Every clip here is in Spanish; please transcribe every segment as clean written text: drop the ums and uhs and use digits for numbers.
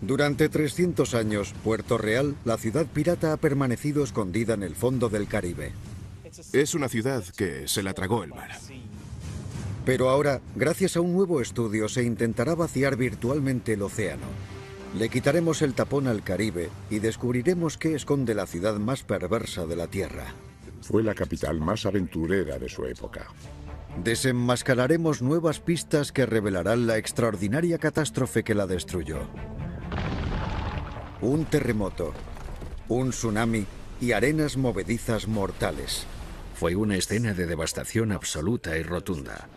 Durante 300 años, Puerto Real, la ciudad pirata, ha permanecido escondida en el fondo del Caribe. Es una ciudad que se la tragó el mar. Pero ahora, gracias a un nuevo estudio, se intentará vaciar virtualmente el océano. Le quitaremos el tapón al Caribe y descubriremos qué esconde la ciudad más perversa de la Tierra. Fue la capital más aventurera de su época. Desenmascararemos nuevas pistas que revelarán la extraordinaria catástrofe que la destruyó. Un terremoto, un tsunami y arenas movedizas mortales. Fue una escena de devastación absoluta y rotunda.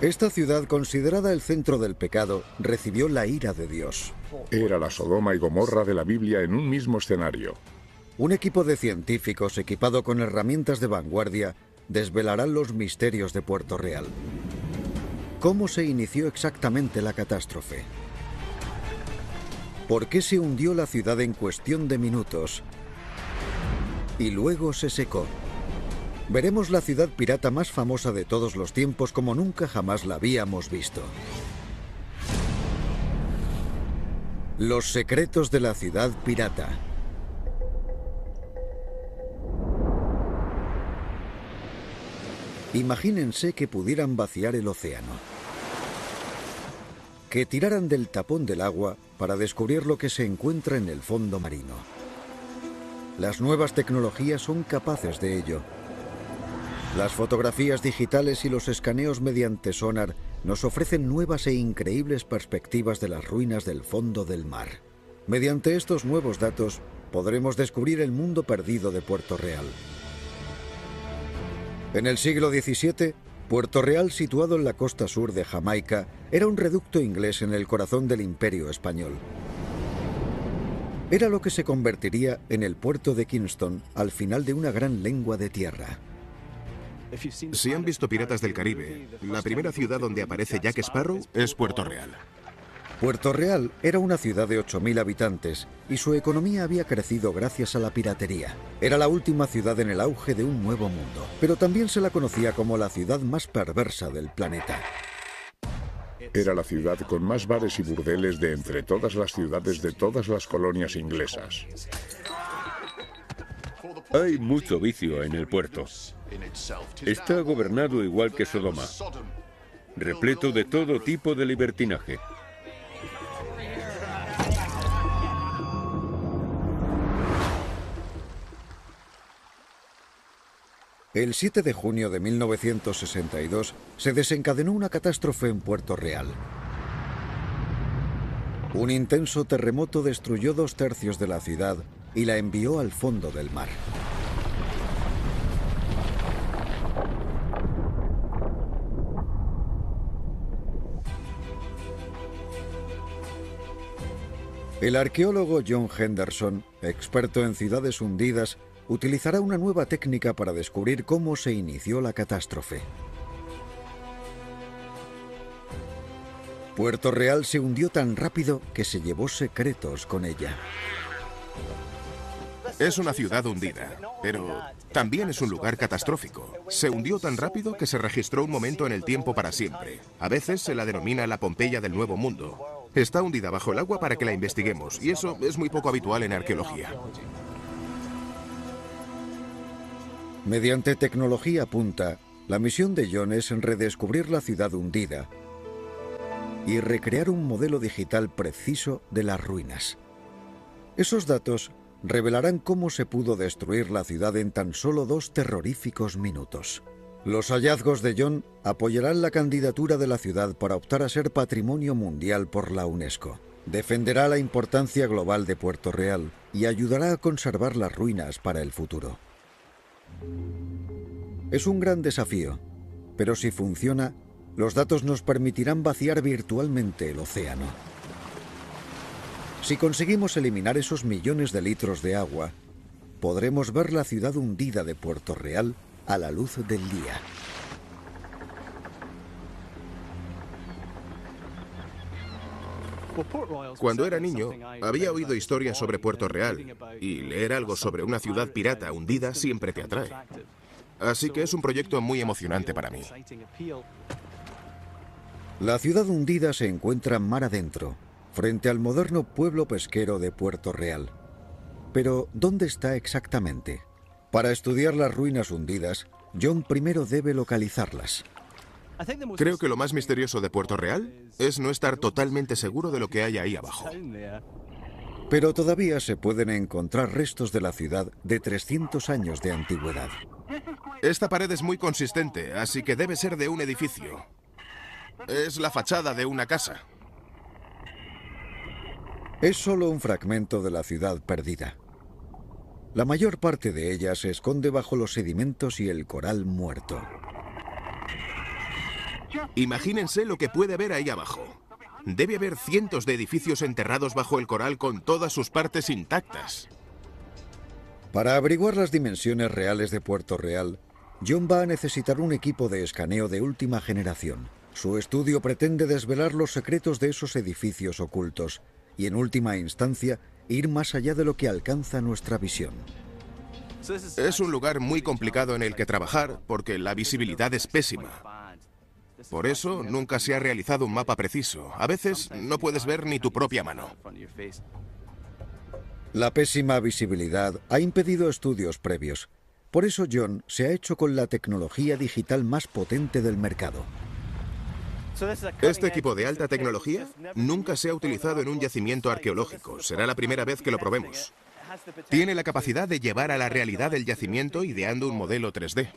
Esta ciudad, considerada el centro del pecado, recibió la ira de Dios. Era la Sodoma y Gomorra de la Biblia en un mismo escenario. Un equipo de científicos equipado con herramientas de vanguardia desvelarán los misterios de Puerto Real. ¿Cómo se inició exactamente la catástrofe? ¿Por qué se hundió la ciudad en cuestión de minutos y luego se secó? Veremos la ciudad pirata más famosa de todos los tiempos como nunca jamás la habíamos visto. Los secretos de la ciudad pirata. Imagínense que pudieran vaciar el océano. Que tiraran del tapón del agua para descubrir lo que se encuentra en el fondo marino. Las nuevas tecnologías son capaces de ello. Las fotografías digitales y los escaneos mediante sonar nos ofrecen nuevas e increíbles perspectivas de las ruinas del fondo del mar. Mediante estos nuevos datos podremos descubrir el mundo perdido de Puerto Real. En el siglo XVII, Puerto Real, situado en la costa sur de Jamaica, era un reducto inglés en el corazón del Imperio español. Era lo que se convertiría en el puerto de Kingston al final de una gran lengua de tierra. Si han visto Piratas del Caribe, la primera ciudad donde aparece Jack Sparrow es Puerto Real. Puerto Real era una ciudad de 8.000 habitantes y su economía había crecido gracias a la piratería. Era la última ciudad en el auge de un nuevo mundo, pero también se la conocía como la ciudad más perversa del planeta. Era la ciudad con más bares y burdeles de entre todas las ciudades de todas las colonias inglesas. Hay mucho vicio en el puerto. Está gobernado igual que Sodoma, repleto de todo tipo de libertinaje. El 7 de junio de 1962 se desencadenó una catástrofe en Puerto Real. Un intenso terremoto destruyó 2/3 de la ciudad y la envió al fondo del mar. El arqueólogo John Henderson, experto en ciudades hundidas, utilizará una nueva técnica para descubrir cómo se inició la catástrofe. Puerto Real se hundió tan rápido que se llevó secretos con ella. Es una ciudad hundida, pero también es un lugar catastrófico. Se hundió tan rápido que se registró un momento en el tiempo para siempre. A veces se la denomina la Pompeya del Nuevo Mundo. Está hundida bajo el agua para que la investiguemos, y eso es muy poco habitual en arqueología. Mediante tecnología punta, la misión de John es redescubrir la ciudad hundida y recrear un modelo digital preciso de las ruinas. Esos datos revelarán cómo se pudo destruir la ciudad en tan solo 2 terroríficos minutos. Los hallazgos de John apoyarán la candidatura de la ciudad para optar a ser Patrimonio Mundial por la UNESCO. Defenderá la importancia global de Puerto Real y ayudará a conservar las ruinas para el futuro. Es un gran desafío, pero si funciona, los datos nos permitirán vaciar virtualmente el océano. Si conseguimos eliminar esos millones de litros de agua, podremos ver la ciudad hundida de Puerto Real a la luz del día. Cuando era niño, había oído historias sobre Puerto Real, y leer algo sobre una ciudad pirata hundida siempre te atrae. Así que es un proyecto muy emocionante para mí. La ciudad hundida se encuentra mar adentro, frente al moderno pueblo pesquero de Puerto Real. Pero, ¿dónde está exactamente? Para estudiar las ruinas hundidas, John primero debe localizarlas. Creo que lo más misterioso de Puerto Real es no estar totalmente seguro de lo que hay ahí abajo. Pero todavía se pueden encontrar restos de la ciudad de 300 años de antigüedad. Esta pared es muy consistente, así que debe ser de un edificio. Es la fachada de una casa. Es solo un fragmento de la ciudad perdida. La mayor parte de ella se esconde bajo los sedimentos y el coral muerto. Imagínense lo que puede haber ahí abajo. Debe haber cientos de edificios enterrados bajo el coral con todas sus partes intactas. Para averiguar las dimensiones reales de Puerto Real, John va a necesitar un equipo de escaneo de última generación. Su estudio pretende desvelar los secretos de esos edificios ocultos y, en última instancia, ir más allá de lo que alcanza nuestra visión. Es un lugar muy complicado en el que trabajar porque la visibilidad es pésima. Por eso nunca se ha realizado un mapa preciso. A veces no puedes ver ni tu propia mano. La pésima visibilidad ha impedido estudios previos. Por eso John se ha hecho con la tecnología digital más potente del mercado. Este equipo de alta tecnología nunca se ha utilizado en un yacimiento arqueológico. Será la primera vez que lo probemos. Tiene la capacidad de llevar a la realidad el yacimiento ideando un modelo 3D.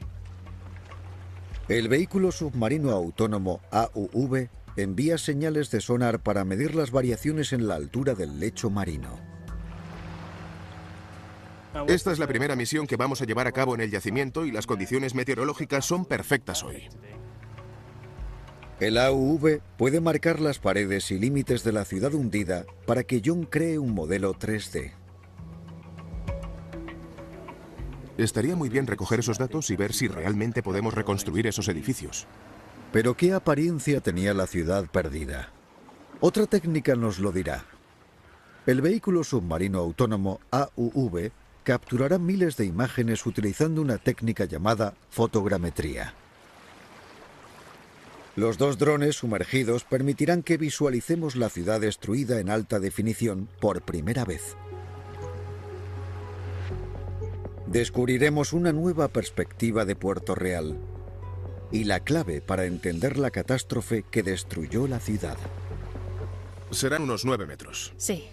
El vehículo submarino autónomo AUV envía señales de sonar para medir las variaciones en la altura del lecho marino. Esta es la primera misión que vamos a llevar a cabo en el yacimiento y las condiciones meteorológicas son perfectas hoy. El AUV puede marcar las paredes y límites de la ciudad hundida para que John cree un modelo 3D. Estaría muy bien recoger esos datos y ver si realmente podemos reconstruir esos edificios. Pero ¿qué apariencia tenía la ciudad perdida? Otra técnica nos lo dirá. El vehículo submarino autónomo AUV capturará miles de imágenes utilizando una técnica llamada fotogrametría. Los dos drones sumergidos permitirán que visualicemos la ciudad destruida en alta definición por primera vez. Descubriremos una nueva perspectiva de Puerto Real y la clave para entender la catástrofe que destruyó la ciudad. Serán unos 9 metros. Sí.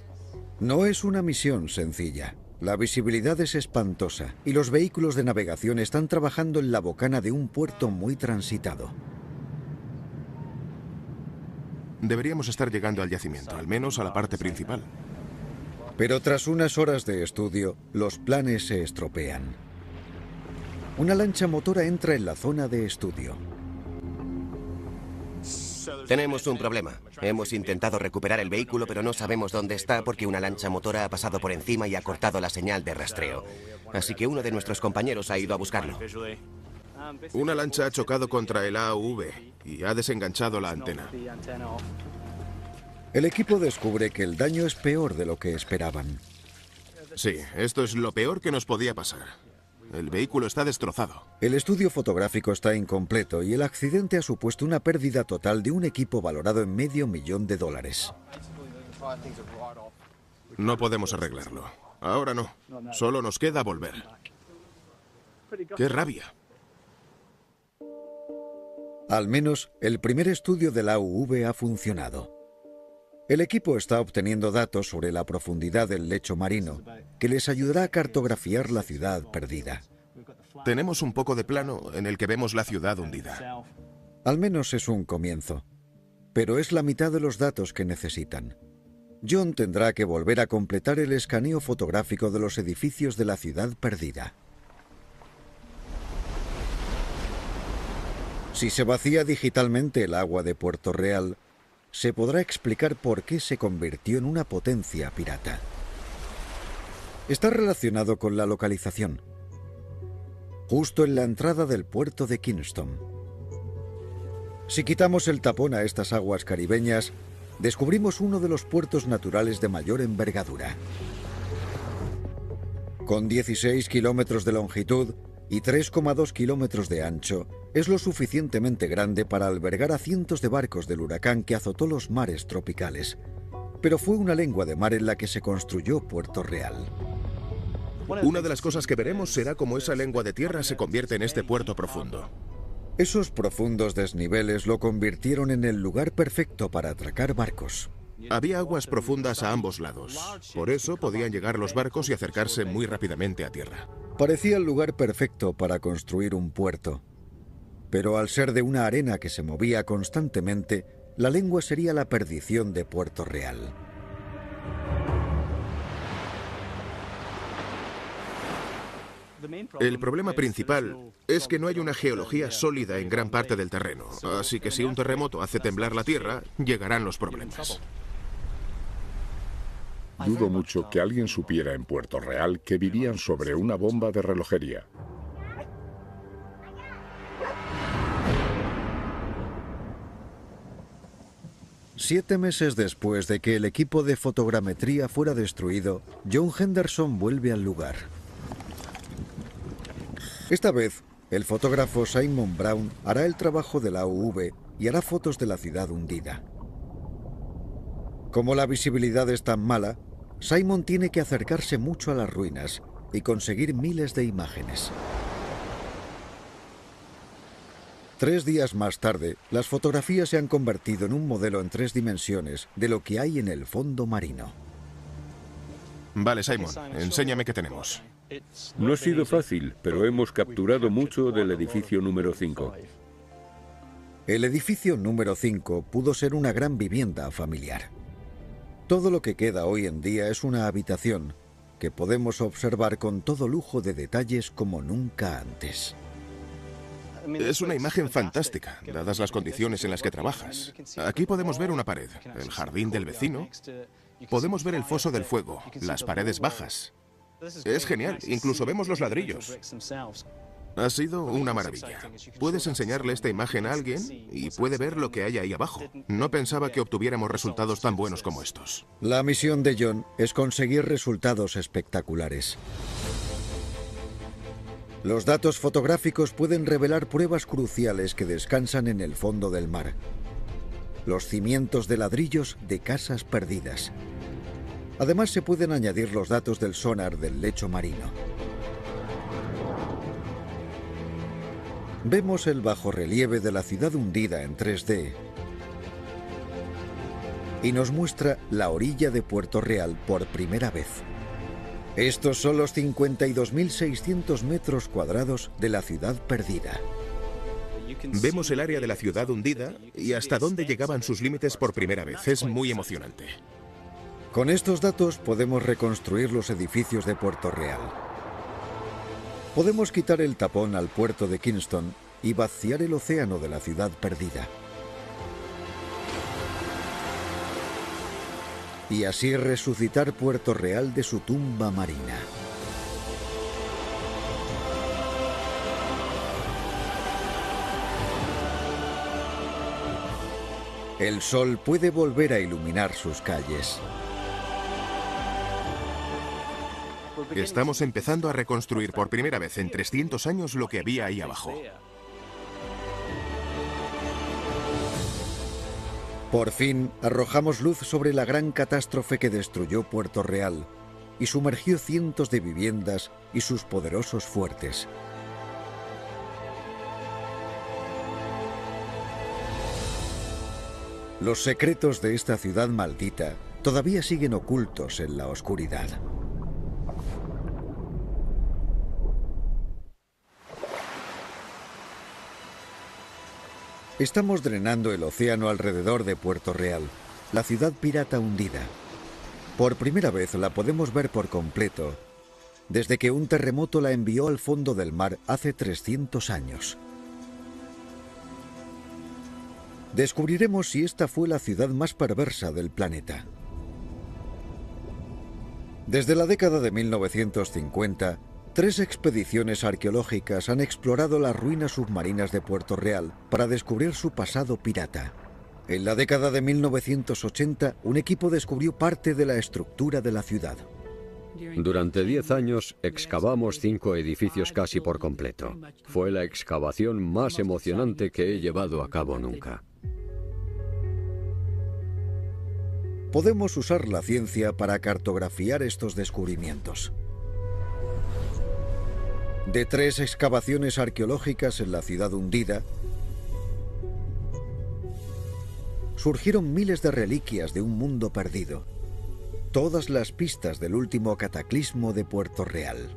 No es una misión sencilla. La visibilidad es espantosa y los vehículos de navegación están trabajando en la bocana de un puerto muy transitado. Deberíamos estar llegando al yacimiento, al menos a la parte principal. Pero tras unas horas de estudio, los planes se estropean. Una lancha motora entra en la zona de estudio. Tenemos un problema. Hemos intentado recuperar el vehículo, pero no sabemos dónde está porque una lancha motora ha pasado por encima y ha cortado la señal de rastreo. Así que uno de nuestros compañeros ha ido a buscarlo. Una lancha ha chocado contra el AUV y ha desenganchado la antena. El equipo descubre que el daño es peor de lo que esperaban. Sí, esto es lo peor que nos podía pasar. El vehículo está destrozado. El estudio fotográfico está incompleto y el accidente ha supuesto una pérdida total de un equipo valorado en $500,000. No podemos arreglarlo. Ahora no. Solo nos queda volver. ¡Qué rabia! Al menos el primer estudio del AUV ha funcionado. El equipo está obteniendo datos sobre la profundidad del lecho marino, que les ayudará a cartografiar la ciudad perdida. Tenemos un poco de plano en el que vemos la ciudad hundida. Al menos es un comienzo, pero es la mitad de los datos que necesitan. John tendrá que volver a completar el escaneo fotográfico de los edificios de la ciudad perdida. Si se vacía digitalmente el agua de Puerto Real, se podrá explicar por qué se convirtió en una potencia pirata. Está relacionado con la localización, justo en la entrada del puerto de Kingston. Si quitamos el tapón a estas aguas caribeñas, descubrimos uno de los puertos naturales de mayor envergadura. Con 16 kilómetros de longitud y 3,2 kilómetros de ancho, es lo suficientemente grande para albergar a cientos de barcos del huracán que azotó los mares tropicales. pero fue una lengua de mar en la que se construyó Puerto Real. Una de las cosas que veremos será cómo esa lengua de tierra se convierte en este puerto profundo. Esos profundos desniveles lo convirtieron en el lugar perfecto para atracar barcos. Había aguas profundas a ambos lados. Por eso podían llegar los barcos y acercarse muy rápidamente a tierra. Parecía el lugar perfecto para construir un puerto. Pero al ser de una arena que se movía constantemente, la lengua sería la perdición de Puerto Real. El problema principal es que no hay una geología sólida en gran parte del terreno, así que si un terremoto hace temblar la tierra, llegarán los problemas. Dudo mucho que alguien supiera en Puerto Real que vivían sobre una bomba de relojería. Siete meses después de que el equipo de fotogrametría fuera destruido, John Henderson vuelve al lugar. Esta vez, el fotógrafo Simon Brown hará el trabajo de la UV y hará fotos de la ciudad hundida. Como la visibilidad es tan mala, Simon tiene que acercarse mucho a las ruinas y conseguir miles de imágenes. 3 días más tarde, las fotografías se han convertido en un modelo en 3 dimensiones de lo que hay en el fondo marino. Vale, Simon, enséñame qué tenemos. No ha sido fácil, pero hemos capturado mucho del edificio número 5. El edificio número 5 pudo ser una gran vivienda familiar. Todo lo que queda hoy en día es una habitación que podemos observar con todo lujo de detalles como nunca antes. Es una imagen fantástica, dadas las condiciones en las que trabajas. Aquí podemos ver una pared, el jardín del vecino. Podemos ver el foso del fuego, las paredes bajas. Es genial, incluso vemos los ladrillos. Ha sido una maravilla. Puedes enseñarle esta imagen a alguien y puede ver lo que hay ahí abajo. No pensaba que obtuviéramos resultados tan buenos como estos. La misión de John es conseguir resultados espectaculares. Los datos fotográficos pueden revelar pruebas cruciales que descansan en el fondo del mar. Los cimientos de ladrillos de casas perdidas. Además, se pueden añadir los datos del sonar del lecho marino. Vemos el bajorrelieve de la ciudad hundida en 3D y nos muestra la orilla de Puerto Real por primera vez. Estos son los 52.600 metros cuadrados de la ciudad perdida. Vemos el área de la ciudad hundida y hasta dónde llegaban sus límites por primera vez. Es muy emocionante. Con estos datos podemos reconstruir los edificios de Puerto Real. Podemos quitar el tapón al puerto de Kingston y vaciar el océano de la ciudad perdida. Y así resucitar Puerto Real de su tumba marina. El sol puede volver a iluminar sus calles. Estamos empezando a reconstruir por primera vez en 300 años lo que había ahí abajo. Por fin, arrojamos luz sobre la gran catástrofe que destruyó Puerto Real y sumergió cientos de viviendas y sus poderosos fuertes. Los secretos de esta ciudad maldita todavía siguen ocultos en la oscuridad. Estamos drenando el océano alrededor de Puerto Real, la ciudad pirata hundida. Por primera vez la podemos ver por completo, desde que un terremoto la envió al fondo del mar hace 300 años. Descubriremos si esta fue la ciudad más perversa del planeta. Desde la década de 1950, 3 expediciones arqueológicas han explorado las ruinas submarinas de Puerto Real para descubrir su pasado pirata. En la década de 1980, un equipo descubrió parte de la estructura de la ciudad. Durante 10 años excavamos 5 edificios casi por completo. Fue la excavación más emocionante que he llevado a cabo nunca. podemos usar la ciencia para cartografiar estos descubrimientos. De 3 excavaciones arqueológicas en la ciudad hundida, surgieron miles de reliquias de un mundo perdido, todas las pistas del último cataclismo de Puerto Real.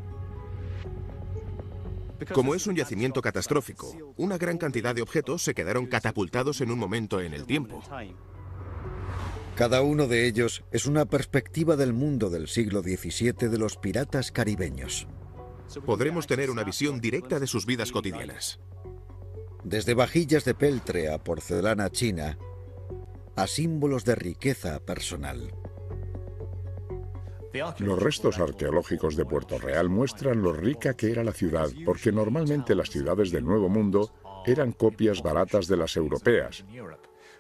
Como es un yacimiento catastrófico, una gran cantidad de objetos se quedaron catapultados en un momento en el tiempo. Cada uno de ellos es una perspectiva del mundo del siglo XVII de los piratas caribeños. Podremos tener una visión directa de sus vidas cotidianas. Desde vajillas de peltre a porcelana china, a símbolos de riqueza personal. Los restos arqueológicos de Puerto Real muestran lo rica que era la ciudad, porque normalmente las ciudades del Nuevo Mundo eran copias baratas de las europeas,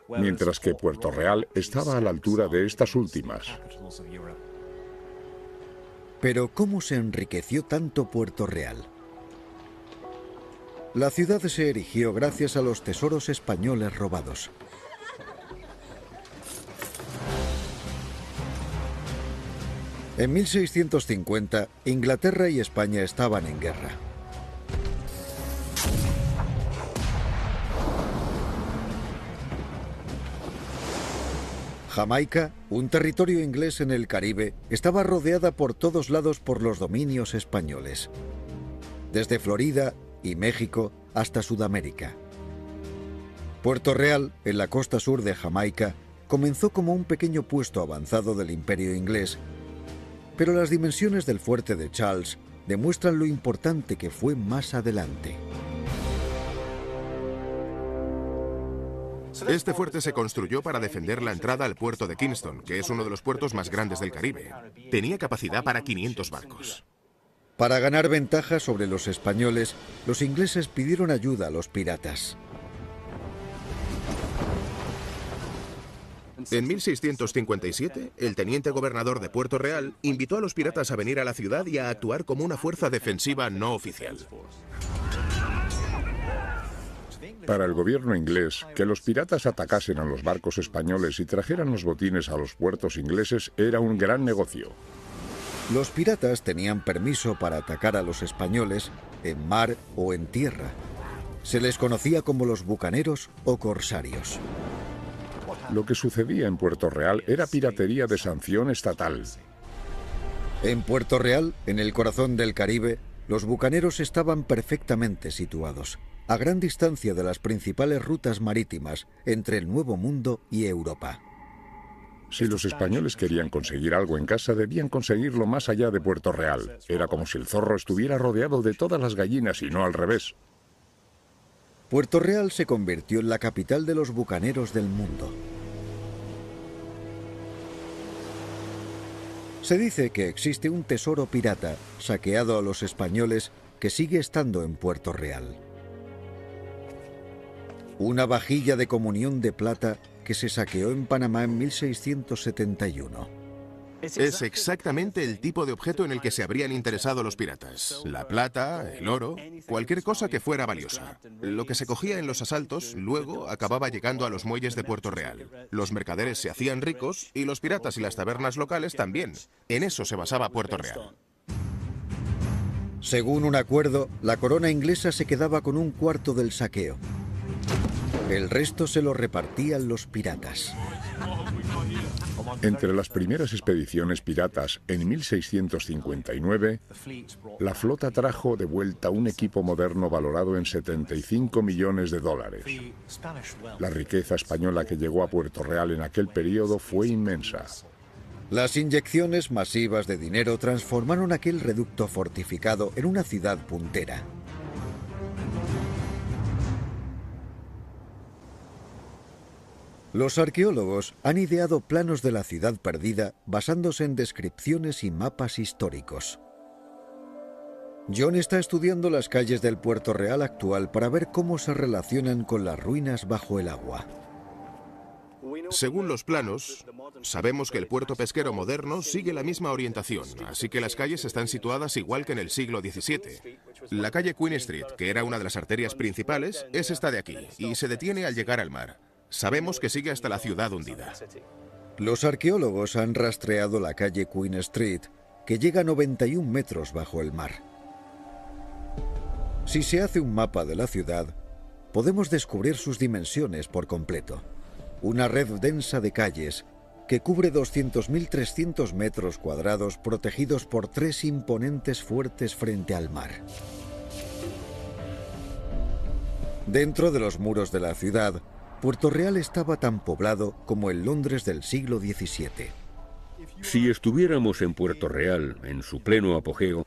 mientras que Puerto Real estaba a la altura de estas últimas. Pero ¿cómo se enriqueció tanto Puerto Real? La ciudad se erigió gracias a los tesoros españoles robados. En 1650, Inglaterra y España estaban en guerra. Jamaica, un territorio inglés en el Caribe, estaba rodeada por todos lados por los dominios españoles, desde Florida y México hasta Sudamérica. Puerto Real, en la costa sur de Jamaica, comenzó como un pequeño puesto avanzado del Imperio inglés, pero las dimensiones del fuerte de Charles demuestran lo importante que fue más adelante. Este fuerte se construyó para defender la entrada al puerto de Kingston, que es uno de los puertos más grandes del Caribe. Tenía capacidad para 500 barcos. Para ganar ventaja sobre los españoles, los ingleses pidieron ayuda a los piratas. En 1657, el teniente gobernador de Puerto Real invitó a los piratas a venir a la ciudad y a actuar como una fuerza defensiva no oficial. Para el gobierno inglés, que los piratas atacasen a los barcos españoles y trajeran los botines a los puertos ingleses era un gran negocio. Los piratas tenían permiso para atacar a los españoles en mar o en tierra. Se les conocía como los bucaneros o corsarios. Lo que sucedía en Puerto Real era piratería de sanción estatal. En Puerto Real, en el corazón del Caribe, los bucaneros estaban perfectamente situados, a gran distancia de las principales rutas marítimas entre el Nuevo Mundo y Europa. Si los españoles querían conseguir algo en casa, debían conseguirlo más allá de Puerto Real. Era como si el zorro estuviera rodeado de todas las gallinas y no al revés. Puerto Real se convirtió en la capital de los bucaneros del mundo. Se dice que existe un tesoro pirata saqueado a los españoles que sigue estando en Puerto Real. Una vajilla de comunión de plata que se saqueó en Panamá en 1671. Es exactamente el tipo de objeto en el que se habrían interesado los piratas. La plata, el oro, cualquier cosa que fuera valiosa. Lo que se cogía en los asaltos luego acababa llegando a los muelles de Puerto Real. Los mercaderes se hacían ricos y los piratas y las tabernas locales también. En eso se basaba Puerto Real. Según un acuerdo, la corona inglesa se quedaba con un cuarto del saqueo. El resto se lo repartían los piratas. Entre las primeras expediciones piratas en 1659, la flota trajo de vuelta un equipo moderno valorado en 75 millones de dólares. La riqueza española que llegó a Puerto Real en aquel periodo fue inmensa. Las inyecciones masivas de dinero transformaron aquel reducto fortificado en una ciudad puntera. Los arqueólogos han ideado planos de la ciudad perdida basándose en descripciones y mapas históricos. John está estudiando las calles del Puerto Real actual para ver cómo se relacionan con las ruinas bajo el agua. Según los planos, sabemos que el puerto pesquero moderno sigue la misma orientación, así que las calles están situadas igual que en el siglo XVII. La calle Queen Street, que era una de las arterias principales, es esta de aquí, y se detiene al llegar al mar. Sabemos que sigue hasta la ciudad hundida. Los arqueólogos han rastreado la calle Queen Street, que llega a 91 metros bajo el mar. Si se hace un mapa de la ciudad, podemos descubrir sus dimensiones por completo. Una red densa de calles que cubre 200.300 metros cuadrados protegidos por 3 imponentes fuertes frente al mar. Dentro de los muros de la ciudad, Puerto Real estaba tan poblado como el Londres del siglo XVII. Si estuviéramos en Puerto Real, en su pleno apogeo,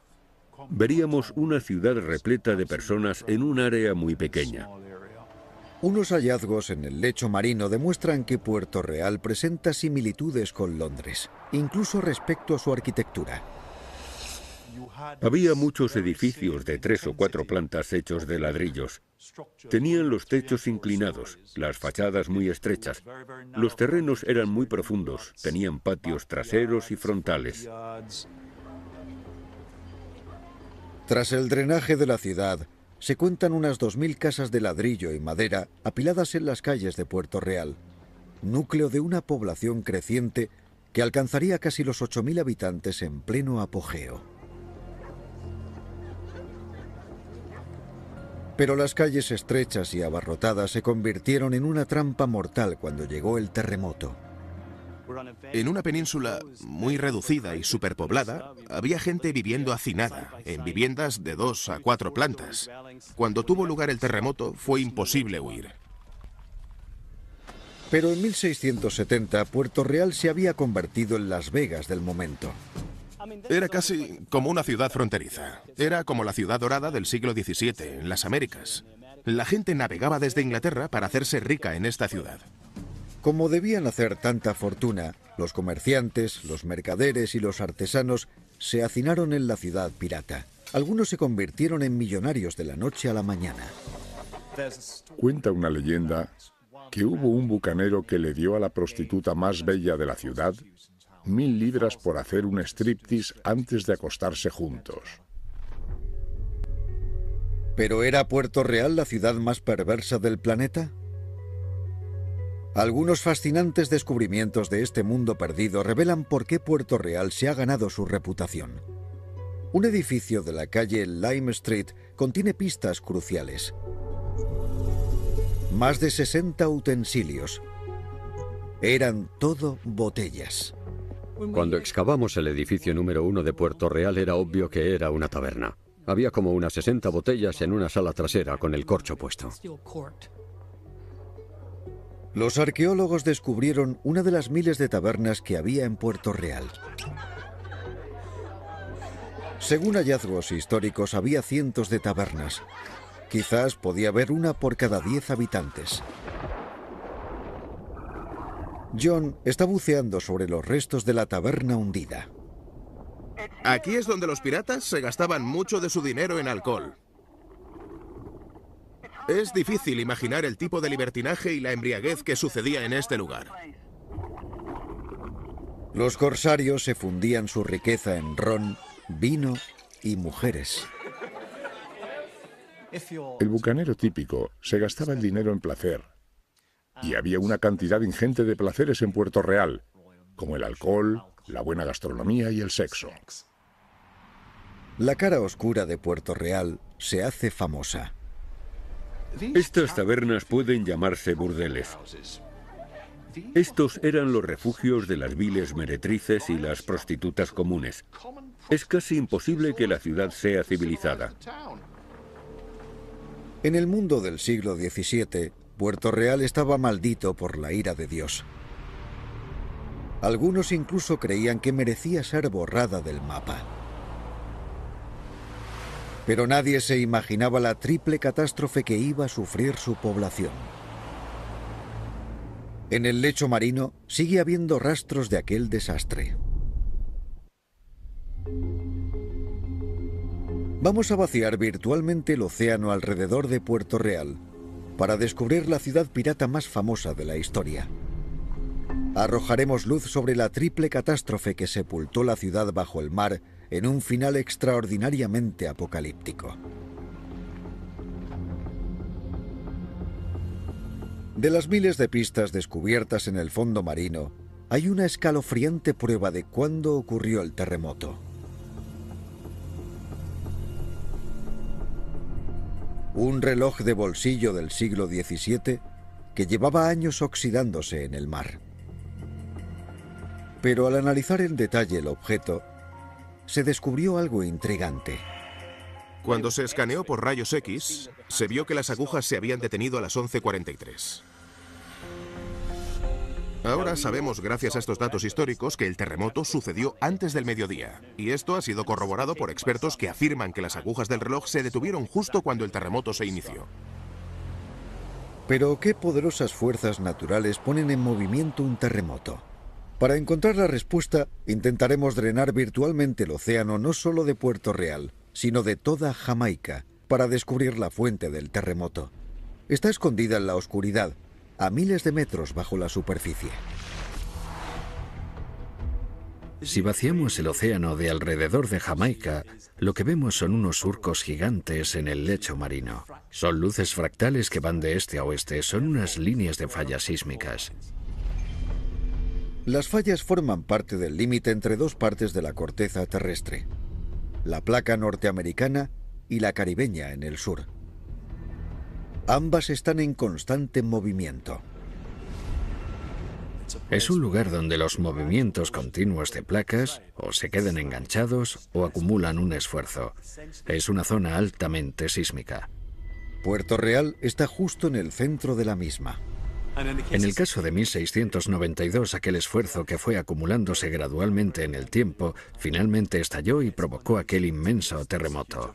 veríamos una ciudad repleta de personas en un área muy pequeña. Unos hallazgos en el lecho marino demuestran que Puerto Real presenta similitudes con Londres, incluso respecto a su arquitectura. Había muchos edificios de 3 o 4 plantas hechos de ladrillos. Tenían los techos inclinados, las fachadas muy estrechas. Los terrenos eran muy profundos, tenían patios traseros y frontales. Tras el drenaje de la ciudad, se cuentan unas 2.000 casas de ladrillo y madera apiladas en las calles de Puerto Real, núcleo de una población creciente que alcanzaría casi los 8.000 habitantes en pleno apogeo. Pero las calles estrechas y abarrotadas se convirtieron en una trampa mortal cuando llegó el terremoto. En una península muy reducida y superpoblada, había gente viviendo hacinada, en viviendas de 2 a 4 plantas. Cuando tuvo lugar el terremoto, fue imposible huir. Pero en 1670, Puerto Real se había convertido en Las Vegas del momento. Era casi como una ciudad fronteriza. Era como la ciudad dorada del siglo XVII, en las Américas. La gente navegaba desde Inglaterra para hacerse rica en esta ciudad. Como debían hacer tanta fortuna, los comerciantes, los mercaderes y los artesanos se hacinaron en la ciudad pirata. Algunos se convirtieron en millonarios de la noche a la mañana. Cuenta una leyenda que hubo un bucanero que le dio a la prostituta más bella de la ciudad 1.000 libras por hacer un striptease antes de acostarse juntos. ¿Pero era Puerto Real la ciudad más perversa del planeta? Algunos fascinantes descubrimientos de este mundo perdido revelan por qué Puerto Real se ha ganado su reputación. Un edificio de la calle Lime Street contiene pistas cruciales. Más de 60 utensilios. Eran todo botellas. Cuando excavamos el edificio número 1 de Puerto Real era obvio que era una taberna. Había como unas 60 botellas en una sala trasera con el corcho puesto. Los arqueólogos descubrieron una de las miles de tabernas que había en Puerto Real. Según hallazgos históricos, había cientos de tabernas. Quizás podía haber una por cada 10 habitantes. John está buceando sobre los restos de la taberna hundida. Aquí es donde los piratas se gastaban mucho de su dinero en alcohol. Es difícil imaginar el tipo de libertinaje y la embriaguez que sucedía en este lugar. Los corsarios se fundían su riqueza en ron, vino y mujeres. El bucanero típico se gastaba el dinero en placer. Y había una cantidad ingente de placeres en Puerto Real, como el alcohol, la buena gastronomía y el sexo. La cara oscura de Puerto Real se hace famosa. Estas tabernas pueden llamarse burdeles. Estos eran los refugios de las viles meretrices y las prostitutas comunes. Es casi imposible que la ciudad sea civilizada. En el mundo del siglo XVII, Puerto Real estaba maldito por la ira de Dios. Algunos incluso creían que merecía ser borrada del mapa. Pero nadie se imaginaba la triple catástrofe que iba a sufrir su población. En el lecho marino sigue habiendo rastros de aquel desastre. Vamos a vaciar virtualmente el océano alrededor de Puerto Real para descubrir la ciudad pirata más famosa de la historia. Arrojaremos luz sobre la triple catástrofe que sepultó la ciudad bajo el mar en un final extraordinariamente apocalíptico. De las miles de pistas descubiertas en el fondo marino, hay una escalofriante prueba de cuándo ocurrió el terremoto. Un reloj de bolsillo del siglo XVII que llevaba años oxidándose en el mar. Pero al analizar en detalle el objeto, se descubrió algo intrigante. Cuando se escaneó por rayos X, se vio que las agujas se habían detenido a las 11:43. Ahora sabemos, gracias a estos datos históricos, que el terremoto sucedió antes del mediodía. Y esto ha sido corroborado por expertos que afirman que las agujas del reloj se detuvieron justo cuando el terremoto se inició. Pero ¿qué poderosas fuerzas naturales ponen en movimiento un terremoto? Para encontrar la respuesta, intentaremos drenar virtualmente el océano no solo de Puerto Real, sino de toda Jamaica, para descubrir la fuente del terremoto. Está escondida en la oscuridad, a miles de metros bajo la superficie. Si vaciamos el océano de alrededor de Jamaica, lo que vemos son unos surcos gigantes en el lecho marino. Son luces fractales que van de este a oeste, son unas líneas de fallas sísmicas. Las fallas forman parte del límite entre dos partes de la corteza terrestre, la placa norteamericana y la caribeña en el sur. Ambas están en constante movimiento. Es un lugar donde los movimientos continuos de placas o se quedan enganchados o acumulan un esfuerzo. Es una zona altamente sísmica. Puerto Real está justo en el centro de la misma. En el caso de 1692, aquel esfuerzo que fue acumulándose gradualmente en el tiempo, finalmente estalló y provocó aquel inmenso terremoto.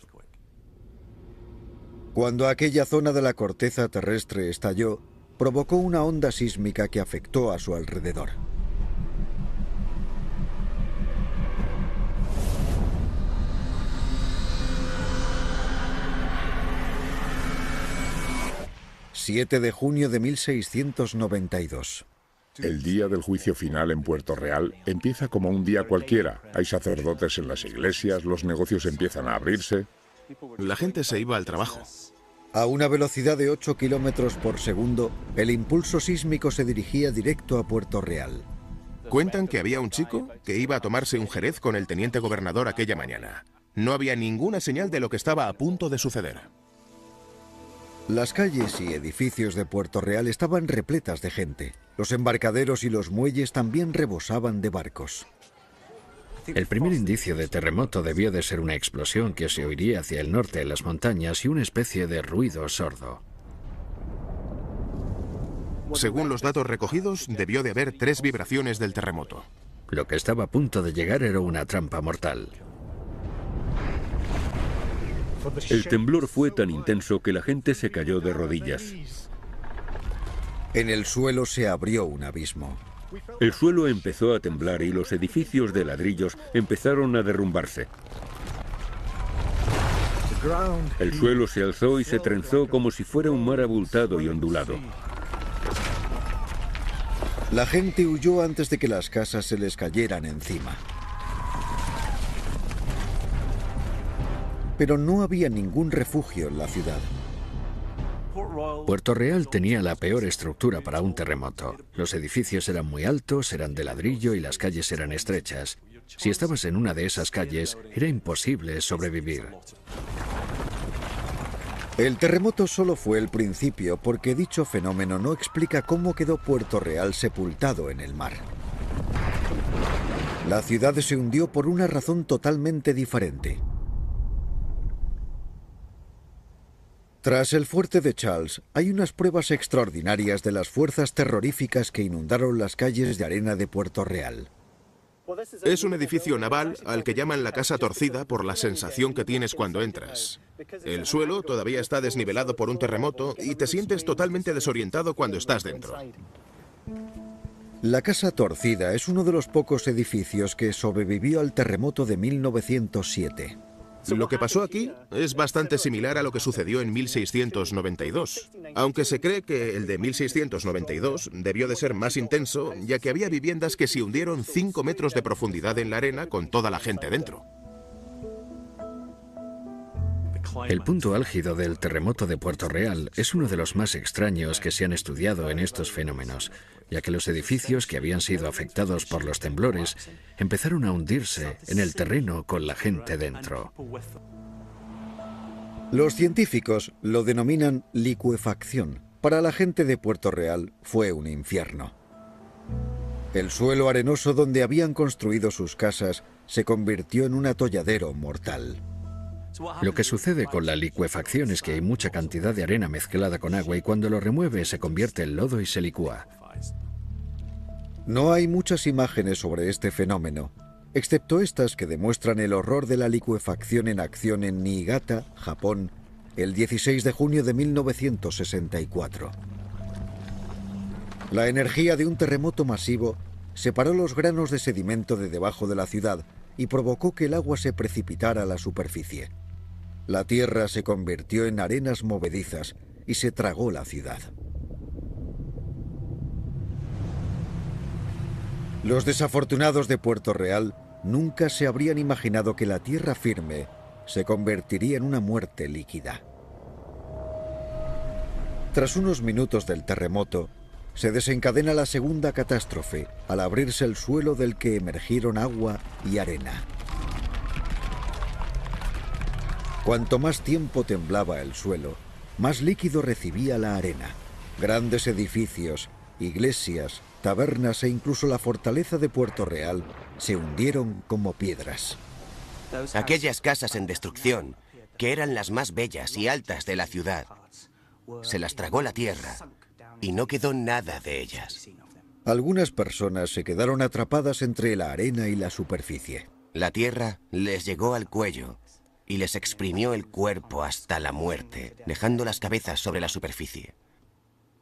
Cuando aquella zona de la corteza terrestre estalló, provocó una onda sísmica que afectó a su alrededor. ...7 de junio de 1692. El día del juicio final en Puerto Real empieza como un día cualquiera. Hay sacerdotes en las iglesias, los negocios empiezan a abrirse. La gente se iba al trabajo. A una velocidad de 8 kilómetros por segundo, el impulso sísmico se dirigía directo a Puerto Real. Cuentan que había un chico que iba a tomarse un jerez con el teniente gobernador aquella mañana. No había ninguna señal de lo que estaba a punto de suceder. Las calles y edificios de Puerto Real estaban repletas de gente. Los embarcaderos y los muelles también rebosaban de barcos. El primer indicio de terremoto debió de ser una explosión que se oiría hacia el norte en las montañas y una especie de ruido sordo. Según los datos recogidos, debió de haber 3 vibraciones del terremoto. Lo que estaba a punto de llegar era una trampa mortal. El temblor fue tan intenso que la gente se cayó de rodillas. En el suelo se abrió un abismo. El suelo empezó a temblar y los edificios de ladrillos empezaron a derrumbarse. El suelo se alzó y se trenzó como si fuera un mar abultado y ondulado. La gente huyó antes de que las casas se les cayeran encima. Pero no había ningún refugio en la ciudad. Puerto Real tenía la peor estructura para un terremoto. Los edificios eran muy altos, eran de ladrillo y las calles eran estrechas. Si estabas en una de esas calles, era imposible sobrevivir. El terremoto solo fue el principio porque dicho fenómeno no explica cómo quedó Puerto Real sepultado en el mar. La ciudad se hundió por una razón totalmente diferente. Tras el fuerte de Charles, hay unas pruebas extraordinarias de las fuerzas terroríficas que inundaron las calles de arena de Puerto Real. Es un edificio naval al que llaman la casa torcida por la sensación que tienes cuando entras. El suelo todavía está desnivelado por un terremoto y te sientes totalmente desorientado cuando estás dentro. La Casa Torcida es uno de los pocos edificios que sobrevivió al terremoto de 1907. Lo que pasó aquí es bastante similar a lo que sucedió en 1692, aunque se cree que el de 1692 debió de ser más intenso, ya que había viviendas que se hundieron 5 metros de profundidad en la arena con toda la gente dentro. El punto álgido del terremoto de Puerto Real es uno de los más extraños que se han estudiado en estos fenómenos, ya que los edificios que habían sido afectados por los temblores empezaron a hundirse en el terreno con la gente dentro. Los científicos lo denominan licuefacción. Para la gente de Puerto Real fue un infierno. El suelo arenoso donde habían construido sus casas se convirtió en un atolladero mortal. Lo que sucede con la licuefacción es que hay mucha cantidad de arena mezclada con agua y cuando lo remueve se convierte en lodo y se licúa. No hay muchas imágenes sobre este fenómeno, excepto estas que demuestran el horror de la licuefacción en acción en Niigata, Japón, el 16 de junio de 1964. La energía de un terremoto masivo separó los granos de sedimento de debajo de la ciudad y provocó que el agua se precipitara a la superficie. La tierra se convirtió en arenas movedizas y se tragó la ciudad. Los desafortunados de Puerto Real nunca se habrían imaginado que la tierra firme se convertiría en una muerte líquida. Tras unos minutos del terremoto, se desencadena la segunda catástrofe al abrirse el suelo del que emergieron agua y arena. Cuanto más tiempo temblaba el suelo, más líquido recibía la arena. Grandes edificios, iglesias, tabernas e incluso la fortaleza de Puerto Real se hundieron como piedras. Aquellas casas en destrucción, que eran las más bellas y altas de la ciudad, se las tragó la tierra y no quedó nada de ellas. Algunas personas se quedaron atrapadas entre la arena y la superficie. La tierra les llegó al cuello y les exprimió el cuerpo hasta la muerte, dejando las cabezas sobre la superficie,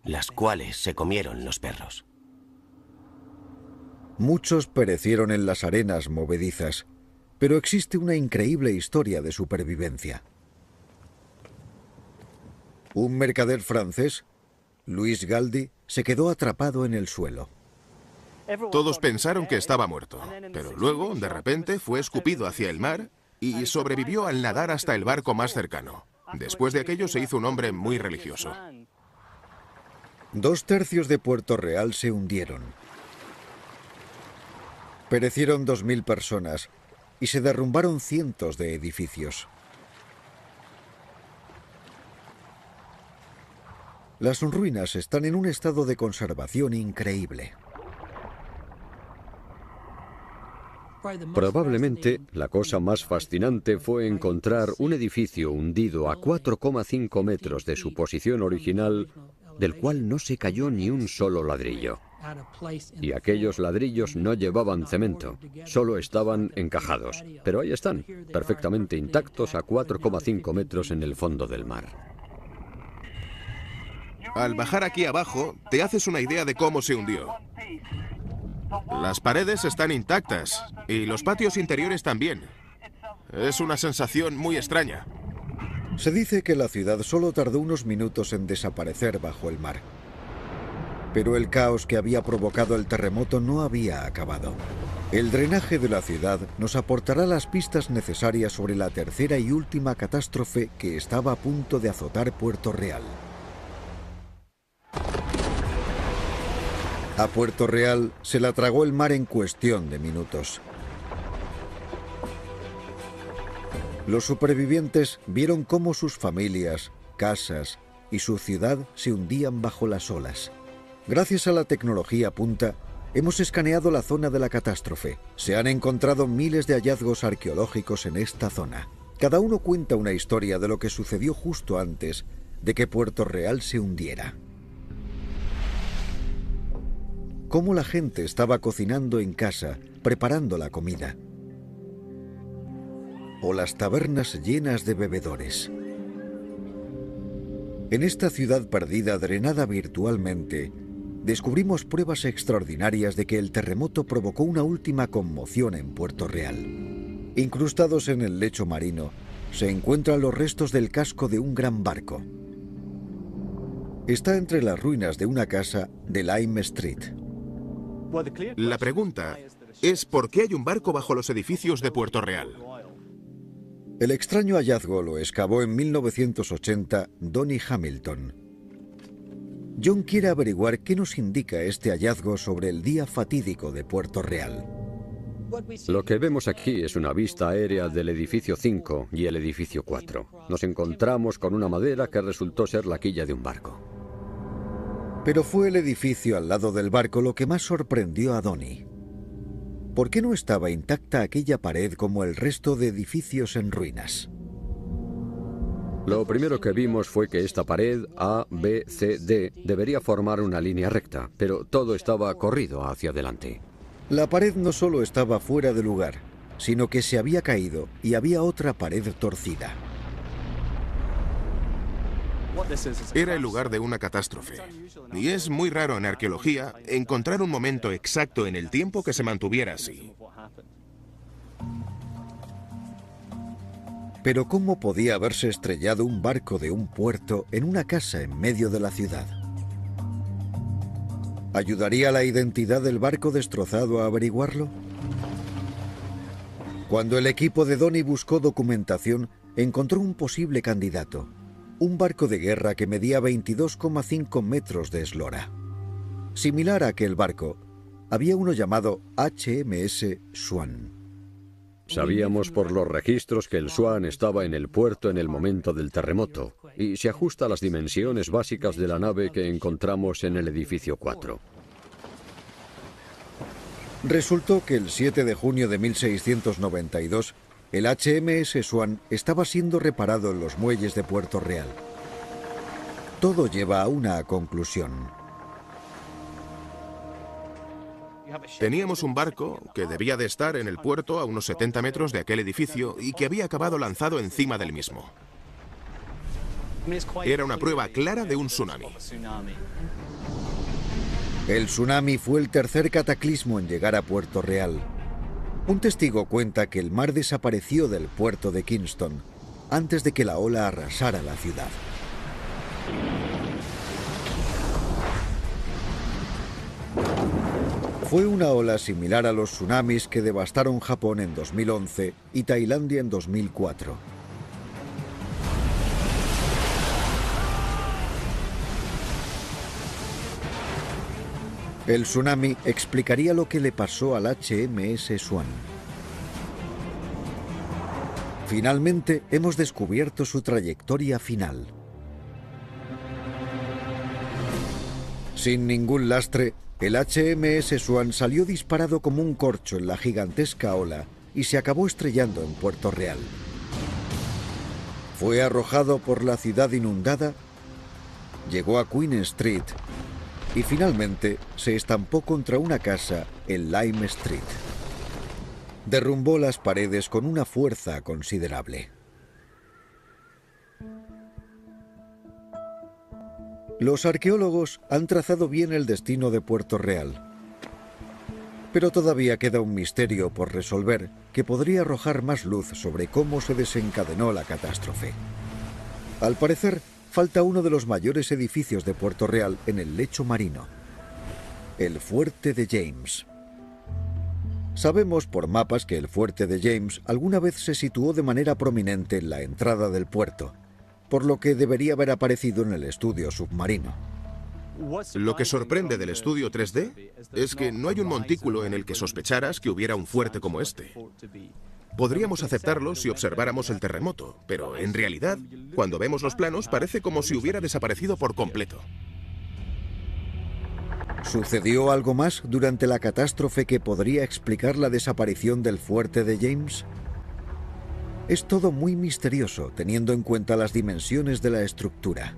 las cuales se comieron los perros. Muchos perecieron en las arenas movedizas, pero existe una increíble historia de supervivencia. Un mercader francés, Louis Galdi, se quedó atrapado en el suelo. Todos pensaron que estaba muerto, pero luego, de repente, fue escupido hacia el mar y sobrevivió al nadar hasta el barco más cercano. Después de aquello se hizo un hombre muy religioso. 2/3 de Puerto Real se hundieron. Perecieron 2000 personas y se derrumbaron cientos de edificios. Las ruinas están en un estado de conservación increíble. Probablemente la cosa más fascinante fue encontrar un edificio hundido a 4,5 metros de su posición original, del cual no se cayó ni un solo ladrillo. Y aquellos ladrillos no llevaban cemento, solo estaban encajados. Pero ahí están, perfectamente intactos a 4,5 metros en el fondo del mar. Al bajar aquí abajo, te haces una idea de cómo se hundió. Las paredes están intactas y los patios interiores también. Es una sensación muy extraña. Se dice que la ciudad solo tardó unos minutos en desaparecer bajo el mar. Pero el caos que había provocado el terremoto no había acabado. El drenaje de la ciudad nos aportará las pistas necesarias sobre la tercera y última catástrofe que estaba a punto de azotar Puerto Real. A Puerto Real se la tragó el mar en cuestión de minutos. Los supervivientes vieron cómo sus familias, casas y su ciudad se hundían bajo las olas. Gracias a la tecnología punta, hemos escaneado la zona de la catástrofe. Se han encontrado miles de hallazgos arqueológicos en esta zona. Cada uno cuenta una historia de lo que sucedió justo antes de que Puerto Real se hundiera. Cómo la gente estaba cocinando en casa, preparando la comida. O las tabernas llenas de bebedores. En esta ciudad perdida, drenada virtualmente, descubrimos pruebas extraordinarias de que el terremoto provocó una última conmoción en Puerto Real. Incrustados en el lecho marino, se encuentran los restos del casco de un gran barco. Está entre las ruinas de una casa de Lime Street. La pregunta es ¿por qué hay un barco bajo los edificios de Puerto Real? El extraño hallazgo lo excavó en 1980 Donnie Hamilton. John quiere averiguar qué nos indica este hallazgo sobre el día fatídico de Puerto Real. Lo que vemos aquí es una vista aérea del edificio 5 y el edificio 4. Nos encontramos con una madera que resultó ser la quilla de un barco. Pero fue el edificio al lado del barco lo que más sorprendió a Donnie. ¿Por qué no estaba intacta aquella pared como el resto de edificios en ruinas? Lo primero que vimos fue que esta pared A, B, C, D debería formar una línea recta, pero todo estaba corrido hacia adelante. La pared no solo estaba fuera de lugar, sino que se había caído y había otra pared torcida. Era el lugar de una catástrofe. Y es muy raro en arqueología encontrar un momento exacto en el tiempo que se mantuviera así. Pero ¿cómo podía haberse estrellado un barco de un puerto en una casa en medio de la ciudad? ¿Ayudaría la identidad del barco destrozado a averiguarlo? Cuando el equipo de Donnie buscó documentación, encontró un posible candidato. Un barco de guerra que medía 22,5 metros de eslora. Similar a aquel barco, había uno llamado HMS Swan. Sabíamos por los registros que el Swan estaba en el puerto en el momento del terremoto y se ajusta a las dimensiones básicas de la nave que encontramos en el edificio 4. Resultó que el 7 de junio de 1692, el HMS Swan estaba siendo reparado en los muelles de Puerto Real. Todo lleva a una conclusión. Teníamos un barco que debía de estar en el puerto a unos 70 metros de aquel edificio y que había acabado lanzado encima del mismo. Era una prueba clara de un tsunami. El tsunami fue el tercer cataclismo en llegar a Puerto Real. Un testigo cuenta que el mar desapareció del puerto de Kingston antes de que la ola arrasara la ciudad. Fue una ola similar a los tsunamis que devastaron Japón en 2011 y Tailandia en 2004. El tsunami explicaría lo que le pasó al HMS Swan. Finalmente, hemos descubierto su trayectoria final. Sin ningún lastre, el HMS Swan salió disparado como un corcho en la gigantesca ola y se acabó estrellando en Puerto Real. Fue arrojado por la ciudad inundada, llegó a Queen Street y finalmente se estampó contra una casa en Lime Street. Derrumbó las paredes con una fuerza considerable. Los arqueólogos han trazado bien el destino de Puerto Real, pero todavía queda un misterio por resolver que podría arrojar más luz sobre cómo se desencadenó la catástrofe. Al parecer, falta uno de los mayores edificios de Puerto Real en el lecho marino, el Fuerte de James. Sabemos por mapas que el Fuerte de James alguna vez se situó de manera prominente en la entrada del puerto, por lo que debería haber aparecido en el estudio submarino. Lo que sorprende del estudio 3D es que no hay un montículo en el que sospecharas que hubiera un fuerte como este. Podríamos aceptarlo si observáramos el terremoto, pero en realidad, cuando vemos los planos, parece como si hubiera desaparecido por completo. ¿Sucedió algo más durante la catástrofe que podría explicar la desaparición del Fuerte de James? Es todo muy misterioso, teniendo en cuenta las dimensiones de la estructura.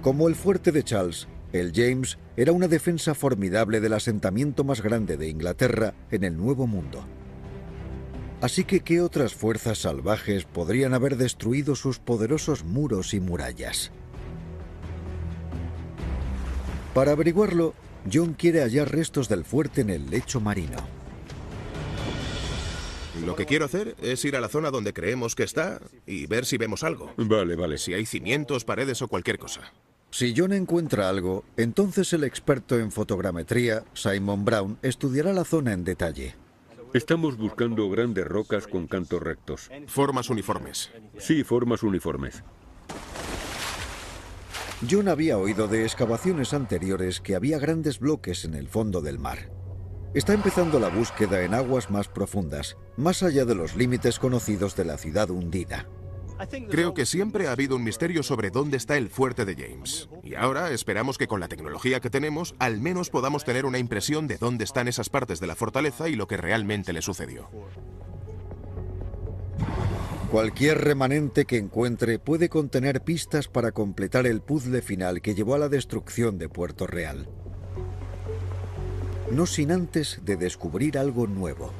Como el Fuerte de Charles, el James era una defensa formidable del asentamiento más grande de Inglaterra en el Nuevo Mundo. Así que, ¿qué otras fuerzas salvajes podrían haber destruido sus poderosos muros y murallas? Para averiguarlo, John quiere hallar restos del fuerte en el lecho marino. Lo que quiero hacer es ir a la zona donde creemos que está y ver si vemos algo. Vale. Si hay cimientos, paredes o cualquier cosa. Si John encuentra algo, entonces el experto en fotogrametría, Simon Brown, estudiará la zona en detalle. Estamos buscando grandes rocas con cantos rectos. Formas uniformes. Sí, formas uniformes. John había oído de excavaciones anteriores que había grandes bloques en el fondo del mar. Está empezando la búsqueda en aguas más profundas, más allá de los límites conocidos de la ciudad hundida. Creo que siempre ha habido un misterio sobre dónde está el fuerte de James. Y ahora esperamos que con la tecnología que tenemos, al menos podamos tener una impresión de dónde están esas partes de la fortaleza y lo que realmente le sucedió. Cualquier remanente que encuentre puede contener pistas para completar el puzzle final que llevó a la destrucción de Puerto Real. No sin antes de descubrir algo nuevo.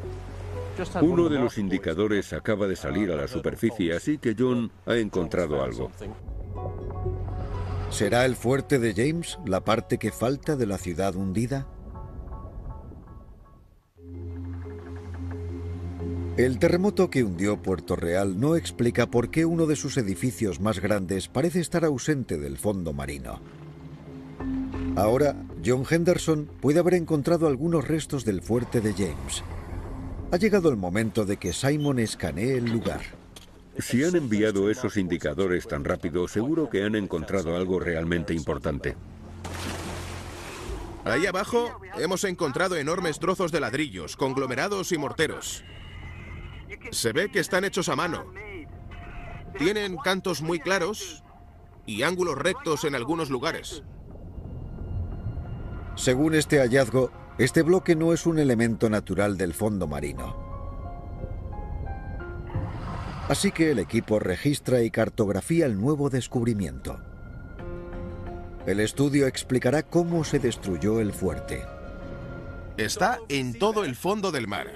Uno de los indicadores acaba de salir a la superficie, así que John ha encontrado algo. ¿Será el fuerte de James la parte que falta de la ciudad hundida? El terremoto que hundió Puerto Real no explica por qué uno de sus edificios más grandes parece estar ausente del fondo marino. Ahora, John Henderson puede haber encontrado algunos restos del fuerte de James. Ha llegado el momento de que Simon escanee el lugar. Si han enviado esos indicadores tan rápido, seguro que han encontrado algo realmente importante. Ahí abajo hemos encontrado enormes trozos de ladrillos, conglomerados y morteros. Se ve que están hechos a mano. Tienen cantos muy claros y ángulos rectos en algunos lugares. Según este hallazgo, este bloque no es un elemento natural del fondo marino. Así que el equipo registra y cartografía el nuevo descubrimiento. El estudio explicará cómo se destruyó el fuerte. Está en todo el fondo del mar.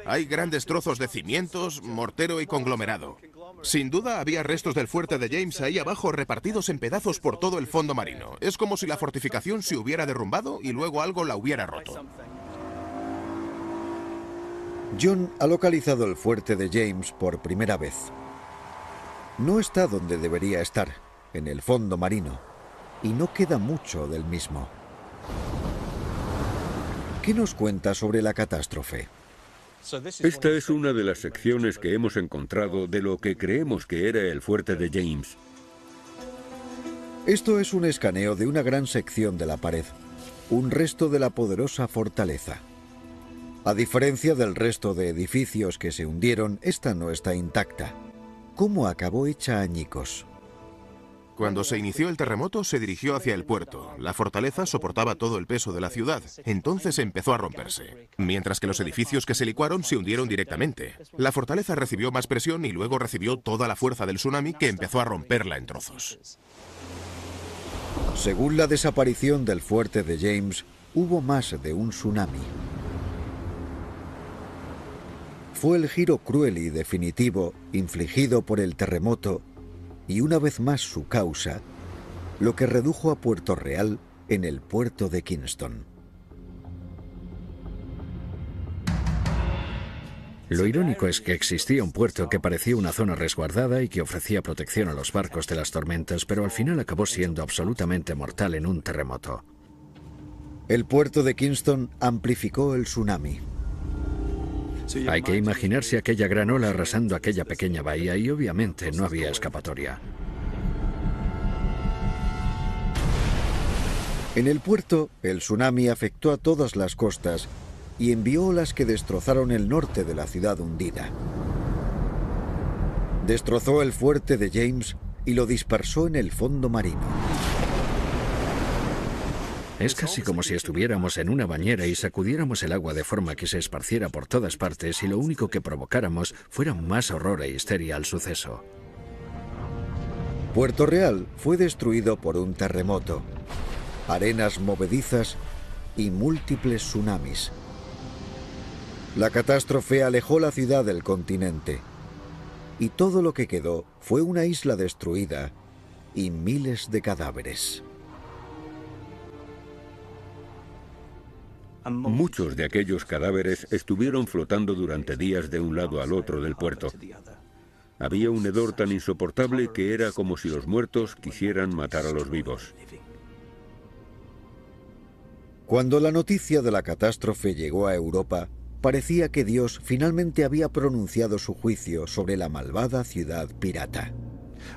Hay grandes trozos de cimientos, mortero y conglomerado. Sin duda había restos del fuerte de James ahí abajo repartidos en pedazos por todo el fondo marino. Es como si la fortificación se hubiera derrumbado y luego algo la hubiera roto. John ha localizado el fuerte de James por primera vez. No está donde debería estar, en el fondo marino, y no queda mucho del mismo. ¿Qué nos cuenta sobre la catástrofe? Esta es una de las secciones que hemos encontrado de lo que creemos que era el fuerte de James. Esto es un escaneo de una gran sección de la pared, un resto de la poderosa fortaleza. A diferencia del resto de edificios que se hundieron, esta no está intacta. ¿Cómo acabó hecha añicos? Cuando se inició el terremoto, se dirigió hacia el puerto. La fortaleza soportaba todo el peso de la ciudad. Entonces empezó a romperse. Mientras que los edificios que se licuaron se hundieron directamente. La fortaleza recibió más presión y luego recibió toda la fuerza del tsunami que empezó a romperla en trozos. Según la desaparición del fuerte de James, hubo más de un tsunami. Fue el giro cruel y definitivo infligido por el terremoto y una vez más su causa, lo que redujo a Puerto Real en el puerto de Kingston. Lo irónico es que existía un puerto que parecía una zona resguardada y que ofrecía protección a los barcos de las tormentas, pero al final acabó siendo absolutamente mortal en un terremoto. El puerto de Kingston amplificó el tsunami. Hay que imaginarse aquella gran ola arrasando aquella pequeña bahía y obviamente no había escapatoria. En el puerto, el tsunami afectó a todas las costas y envió olas que destrozaron el norte de la ciudad hundida. Destrozó el fuerte de James y lo dispersó en el fondo marino. Es casi como si estuviéramos en una bañera y sacudiéramos el agua de forma que se esparciera por todas partes y lo único que provocáramos fuera más horror e histeria al suceso. Puerto Real fue destruido por un terremoto, arenas movedizas y múltiples tsunamis. La catástrofe alejó la ciudad del continente y todo lo que quedó fue una isla destruida y miles de cadáveres. Muchos de aquellos cadáveres estuvieron flotando durante días de un lado al otro del puerto. Había un hedor tan insoportable que era como si los muertos quisieran matar a los vivos. Cuando la noticia de la catástrofe llegó a Europa, parecía que Dios finalmente había pronunciado su juicio sobre la malvada ciudad pirata.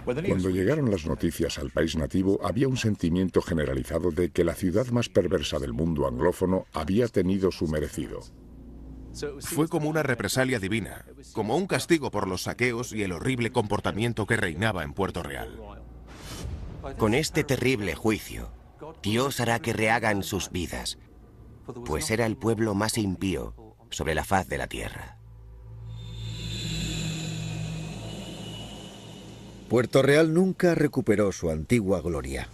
Cuando llegaron las noticias al país nativo, había un sentimiento generalizado de que la ciudad más perversa del mundo anglófono había tenido su merecido. Fue como una represalia divina, como un castigo por los saqueos y el horrible comportamiento que reinaba en Puerto Real. Con este terrible juicio, Dios hará que rehagan sus vidas, pues era el pueblo más impío sobre la faz de la tierra. Puerto Real nunca recuperó su antigua gloria.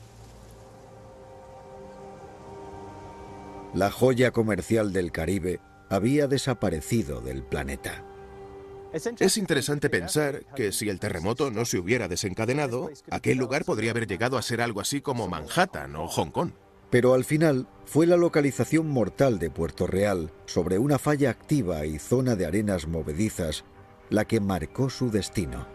La joya comercial del Caribe había desaparecido del planeta. Es interesante pensar que si el terremoto no se hubiera desencadenado, aquel lugar podría haber llegado a ser algo así como Manhattan o Hong Kong. Pero al final fue la localización mortal de Puerto Real sobre una falla activa y zona de arenas movedizas la que marcó su destino.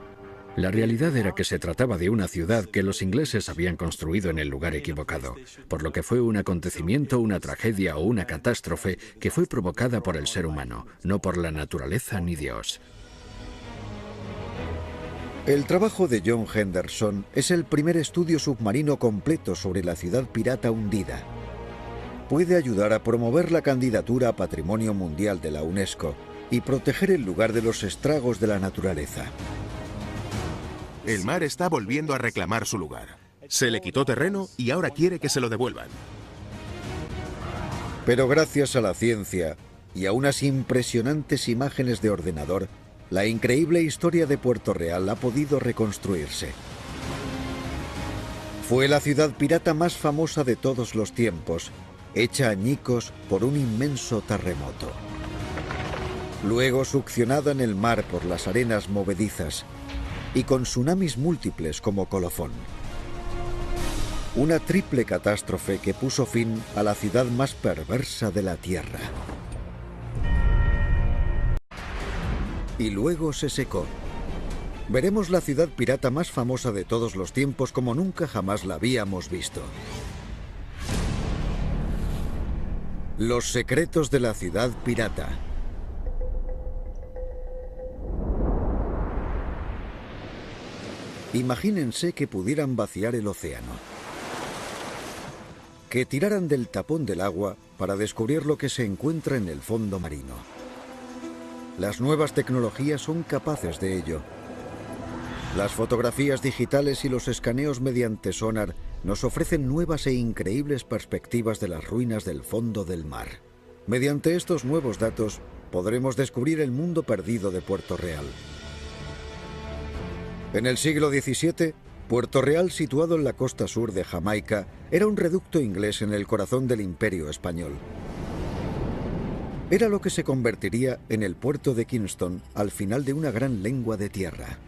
La realidad era que se trataba de una ciudad que los ingleses habían construido en el lugar equivocado, por lo que fue un acontecimiento, una tragedia o una catástrofe que fue provocada por el ser humano, no por la naturaleza ni Dios. El trabajo de John Henderson es el primer estudio submarino completo sobre la ciudad pirata hundida. Puede ayudar a promover la candidatura a Patrimonio Mundial de la UNESCO y proteger el lugar de los estragos de la naturaleza. El mar está volviendo a reclamar su lugar. Se le quitó terreno y ahora quiere que se lo devuelvan. Pero gracias a la ciencia y a unas impresionantes imágenes de ordenador, la increíble historia de Puerto Real ha podido reconstruirse. Fue la ciudad pirata más famosa de todos los tiempos, hecha añicos por un inmenso terremoto. Luego succionada en el mar por las arenas movedizas y con tsunamis múltiples como colofón. Una triple catástrofe que puso fin a la ciudad más perversa de la Tierra. Y luego se secó. Veremos la ciudad pirata más famosa de todos los tiempos como nunca jamás la habíamos visto. Los secretos de la ciudad pirata. Imagínense que pudieran vaciar el océano. Que tiraran del tapón del agua para descubrir lo que se encuentra en el fondo marino. Las nuevas tecnologías son capaces de ello. Las fotografías digitales y los escaneos mediante sonar nos ofrecen nuevas e increíbles perspectivas de las ruinas del fondo del mar. Mediante estos nuevos datos podremos descubrir el mundo perdido de Puerto Real. En el siglo XVII, Puerto Real, situado en la costa sur de Jamaica, era un reducto inglés en el corazón del Imperio español. Era lo que se convertiría en el puerto de Kingston al final de una gran lengua de tierra.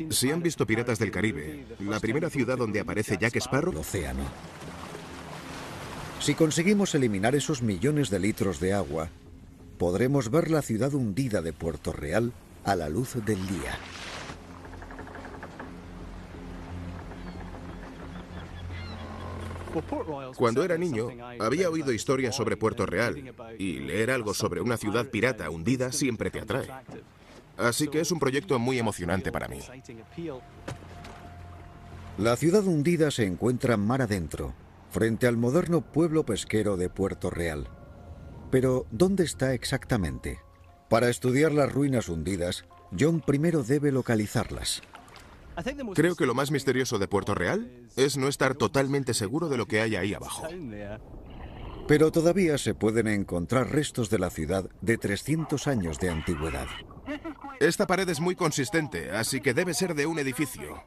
Si han visto Piratas del Caribe, la primera ciudad donde aparece Jack Sparrow, El océano. Si conseguimos eliminar esos millones de litros de agua, podremos ver la ciudad hundida de Puerto Real a la luz del día. Cuando era niño, había oído historias sobre Puerto Real, y leer algo sobre una ciudad pirata hundida siempre te atrae. Así que es un proyecto muy emocionante para mí. La ciudad hundida se encuentra mar adentro, frente al moderno pueblo pesquero de Puerto Real. Pero, ¿dónde está exactamente? Para estudiar las ruinas hundidas, John primero debe localizarlas. Creo que lo más misterioso de Puerto Real es no estar totalmente seguro de lo que hay ahí abajo. Pero todavía se pueden encontrar restos de la ciudad de 300 años de antigüedad. Esta pared es muy consistente, así que debe ser de un edificio.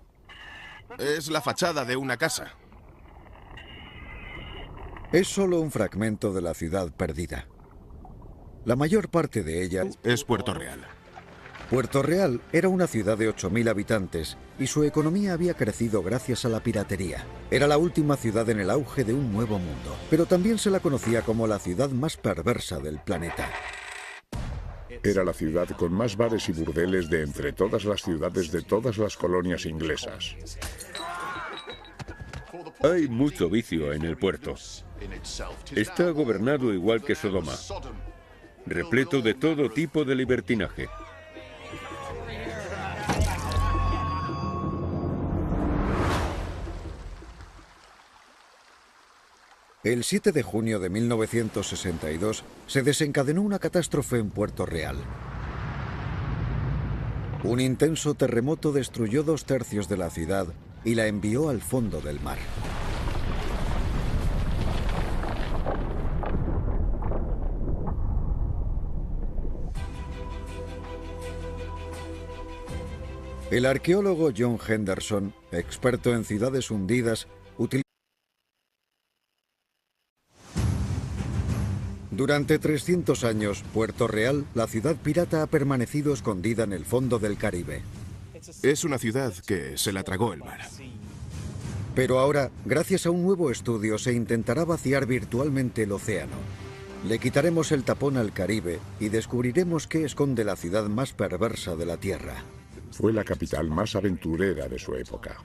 Es la fachada de una casa. Es solo un fragmento de la ciudad perdida. La mayor parte de ella Es Puerto Real. Puerto Real era una ciudad de 8.000 habitantes y su economía había crecido gracias a la piratería. Era la última ciudad en el auge de un nuevo mundo, pero también se la conocía como la ciudad más perversa del planeta. Era la ciudad con más bares y burdeles de entre todas las ciudades de todas las colonias inglesas. Hay mucho vicio en el puerto. Está gobernado igual que Sodoma. repleto de todo tipo de libertinaje. El 7 de junio de 1962 se desencadenó una catástrofe en Puerto Real. Un intenso terremoto destruyó 2/3 de la ciudad y la envió al fondo del mar. El arqueólogo John Henderson, experto en ciudades hundidas, utilizó durante 300 años, Puerto Real, la ciudad pirata, ha permanecido escondida en el fondo del Caribe. Es una ciudad que se la tragó el mar. Pero ahora, gracias a un nuevo estudio, se intentará vaciar virtualmente el océano. Le quitaremos el tapón al Caribe y descubriremos qué esconde la ciudad más perversa de la Tierra. Fue la capital más aventurera de su época.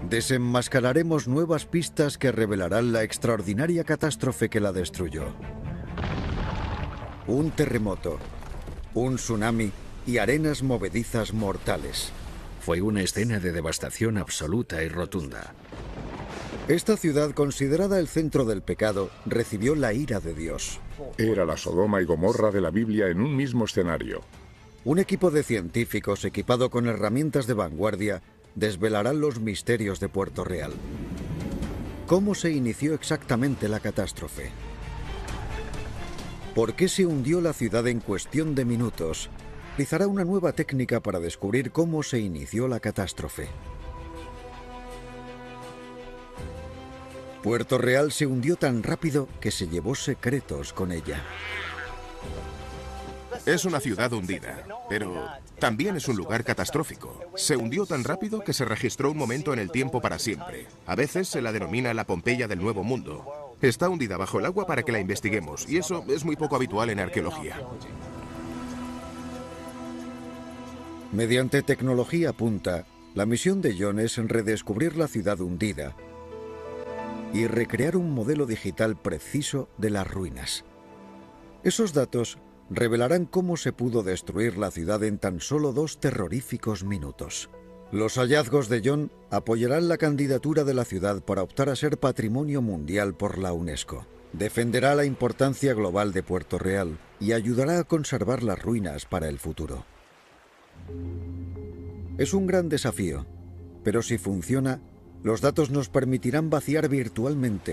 Desenmascararemos nuevas pistas que revelarán la extraordinaria catástrofe que la destruyó. Un terremoto, un tsunami y arenas movedizas mortales. Fue una escena de devastación absoluta y rotunda. Esta ciudad, considerada el centro del pecado, recibió la ira de Dios. Era la Sodoma y Gomorra de la Biblia en un mismo escenario. Un equipo de científicos equipado con herramientas de vanguardia desvelarán los misterios de Puerto Real. ¿Cómo se inició exactamente la catástrofe? ¿Por qué se hundió la ciudad en cuestión de minutos? Utilizará una nueva técnica para descubrir cómo se inició la catástrofe. Puerto Real se hundió tan rápido que se llevó secretos con ella. Es una ciudad hundida, pero también es un lugar catastrófico. Se hundió tan rápido que se registró un momento en el tiempo para siempre. A veces se la denomina la Pompeya del Nuevo Mundo. Está hundida bajo el agua para que la investiguemos, y eso es muy poco habitual en arqueología. Mediante tecnología punta, la misión de John es redescubrir la ciudad hundida y recrear un modelo digital preciso de las ruinas. Esos datos revelarán cómo se pudo destruir la ciudad en tan solo 2 terroríficos minutos. Los hallazgos de John apoyarán la candidatura de la ciudad para optar a ser Patrimonio Mundial por la UNESCO. Defenderá la importancia global de Puerto Real y ayudará a conservar las ruinas para el futuro. Es un gran desafío, pero si funciona, los datos nos permitirán vaciar virtualmente